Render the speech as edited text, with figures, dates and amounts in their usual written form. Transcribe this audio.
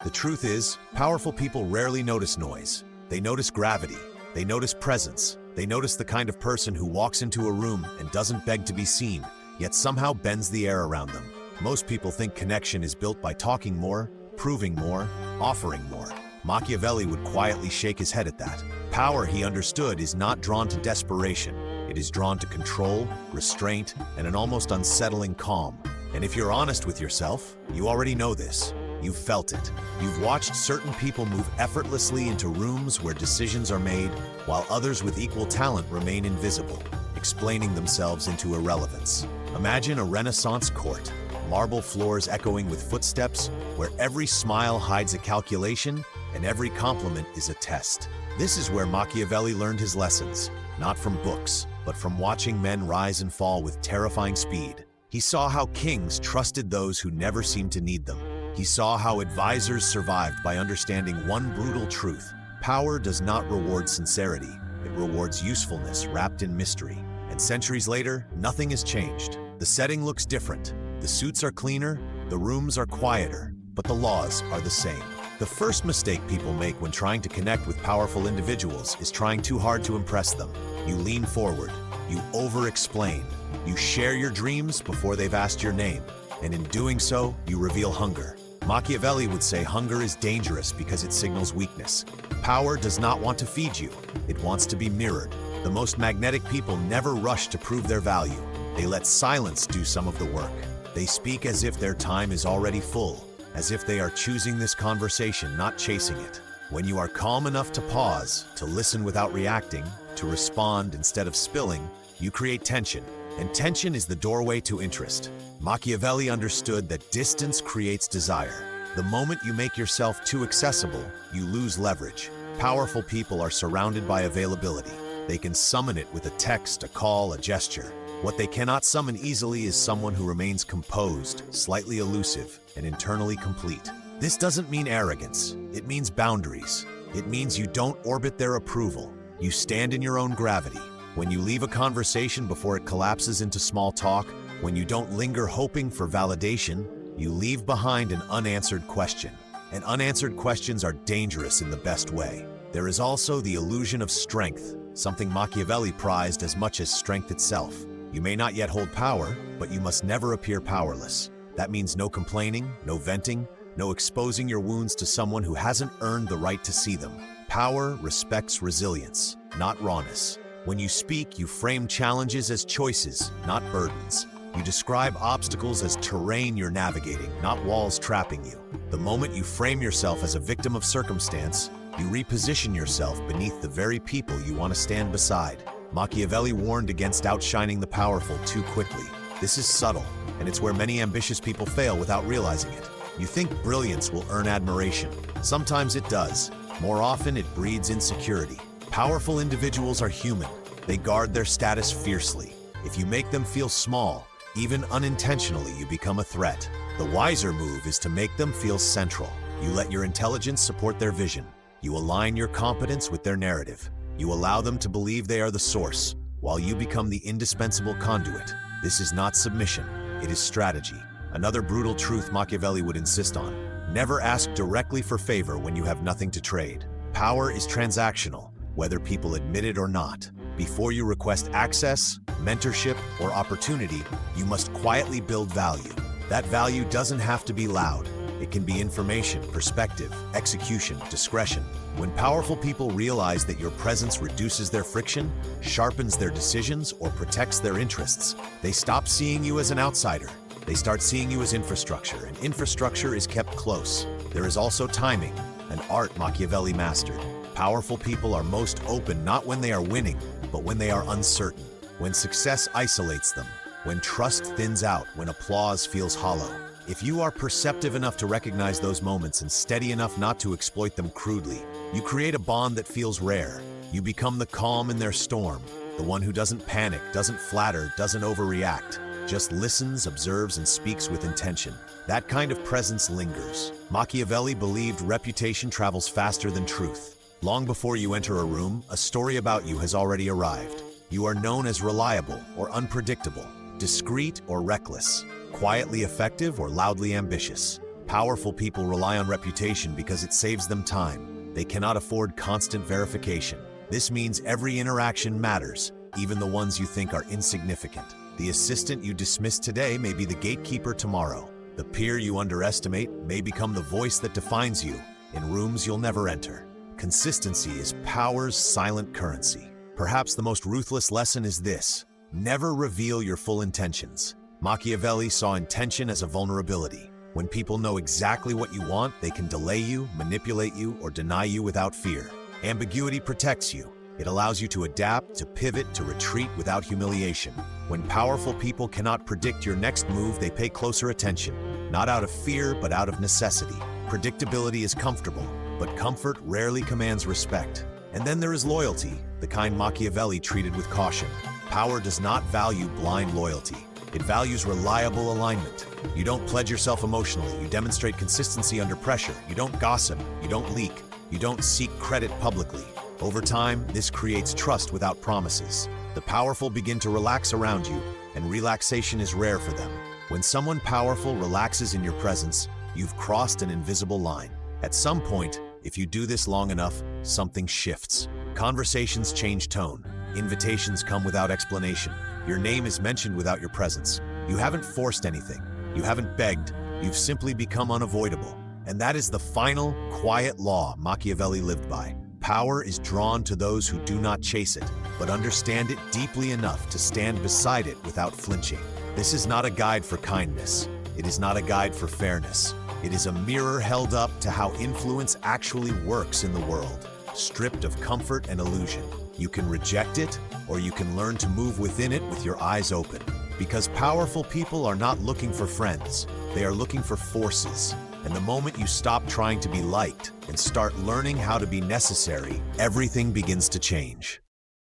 The truth is, powerful people rarely notice noise. They notice gravity. They notice presence. They notice the kind of person who walks into a room and doesn't beg to be seen, yet somehow bends the air around them. Most people think connection is built by talking more, proving more, offering more. Machiavelli would quietly shake his head at that. Power, he understood, is not drawn to desperation. It is drawn to control, restraint, and an almost unsettling calm. And if you're honest with yourself, you already know this. You've felt it. You've watched certain people move effortlessly into rooms where decisions are made, while others with equal talent remain invisible, explaining themselves into irrelevance. Imagine a Renaissance court, marble floors echoing with footsteps, where every smile hides a calculation and every compliment is a test. This is where Machiavelli learned his lessons, not from books, but from watching men rise and fall with terrifying speed. He saw how kings trusted those who never seemed to need them. He saw how advisors survived by understanding one brutal truth. Power does not reward sincerity. It rewards usefulness wrapped in mystery. And centuries later, nothing has changed. The setting looks different. The suits are cleaner, the rooms are quieter, but the laws are the same. The first mistake people make when trying to connect with powerful individuals is trying too hard to impress them. You lean forward, you over-explain, you share your dreams before they've asked your name, and in doing so, you reveal hunger. Machiavelli would say hunger is dangerous because it signals weakness. Power does not want to feed you, it wants to be mirrored. The most magnetic people never rush to prove their value. They let silence do some of the work. They speak as if their time is already full, as if they are choosing this conversation, not chasing it. When you are calm enough to pause, to listen without reacting, to respond instead of spilling, you create tension. And tension is the doorway to interest. Machiavelli understood that distance creates desire. The moment you make yourself too accessible, you lose leverage. Powerful people are surrounded by availability. They can summon it with a text, a call, a gesture. What they cannot summon easily is someone who remains composed, slightly elusive, and internally complete. This doesn't mean arrogance. It means boundaries. It means you don't orbit their approval. You stand in your own gravity. When you leave a conversation before it collapses into small talk, when you don't linger hoping for validation, you leave behind an unanswered question. And unanswered questions are dangerous in the best way. There is also the illusion of strength, something Machiavelli prized as much as strength itself. You may not yet hold power, but you must never appear powerless. That means no complaining, no venting, no exposing your wounds to someone who hasn't earned the right to see them. Power respects resilience, not rawness. When you speak, you frame challenges as choices, not burdens. You describe obstacles as terrain you're navigating, not walls trapping you. The moment you frame yourself as a victim of circumstance, you reposition yourself beneath the very people you want to stand beside. Machiavelli warned against outshining the powerful too quickly. This is subtle, and it's where many ambitious people fail without realizing it. You think brilliance will earn admiration. Sometimes it does. More often, it breeds insecurity. Powerful individuals are human. They guard their status fiercely. If you make them feel small, even unintentionally, you become a threat. The wiser move is to make them feel central. You let your intelligence support their vision. You align your competence with their narrative. You allow them to believe they are the source, while you become the indispensable conduit. This is not submission, it is strategy. Another brutal truth Machiavelli would insist on: never ask directly for favor when you have nothing to trade. Power is transactional, whether people admit it or not. Before you request access, mentorship, or opportunity, you must quietly build value. That value doesn't have to be loud. It can be information, perspective, execution, discretion. When powerful people realize that your presence reduces their friction, sharpens their decisions, or protects their interests, they stop seeing you as an outsider. They start seeing you as infrastructure, and infrastructure is kept close. There is also timing, an art Machiavelli mastered. Powerful people are most open not when they are winning, but when they are uncertain, when success isolates them, when trust thins out, when applause feels hollow. If you are perceptive enough to recognize those moments and steady enough not to exploit them crudely, you create a bond that feels rare. You become the calm in their storm, the one who doesn't panic, doesn't flatter, doesn't overreact, just listens, observes, and speaks with intention. That kind of presence lingers. Machiavelli believed reputation travels faster than truth. Long before you enter a room, a story about you has already arrived. You are known as reliable or unpredictable, discreet or reckless, quietly effective or loudly ambitious. Powerful people rely on reputation because it saves them time. They cannot afford constant verification. This means every interaction matters, even the ones you think are insignificant. The assistant you dismiss today may be the gatekeeper tomorrow. The peer you underestimate may become the voice that defines you in rooms you'll never enter. Consistency is power's silent currency. Perhaps the most ruthless lesson is this: never reveal your full intentions. Machiavelli saw intention as a vulnerability. When people know exactly what you want, they can delay you, manipulate you, or deny you without fear. Ambiguity protects you. It allows you to adapt, to pivot, to retreat without humiliation. When powerful people cannot predict your next move, they pay closer attention, not out of fear, but out of necessity. Predictability is comfortable, but comfort rarely commands respect. And then there is loyalty, the kind Machiavelli treated with caution. Power does not value blind loyalty. It values reliable alignment. You don't pledge yourself emotionally. You demonstrate consistency under pressure. You don't gossip. You don't leak. You don't seek credit publicly. Over time, this creates trust without promises. The powerful begin to relax around you, and relaxation is rare for them. When someone powerful relaxes in your presence, you've crossed an invisible line. At some point, if you do this long enough, something shifts. Conversations change tone. Invitations come without explanation. Your name is mentioned without your presence. You haven't forced anything. You haven't begged. You've simply become unavoidable. And that is the final, quiet law Machiavelli lived by. Power is drawn to those who do not chase it, but understand it deeply enough to stand beside it without flinching. This is not a guide for kindness. It is not a guide for fairness. It is a mirror held up to how influence actually works in the world, stripped of comfort and illusion. You can reject it, or you can learn to move within it with your eyes open. Because powerful people are not looking for friends. They are looking for forces. And the moment you stop trying to be liked and start learning how to be necessary, everything begins to change.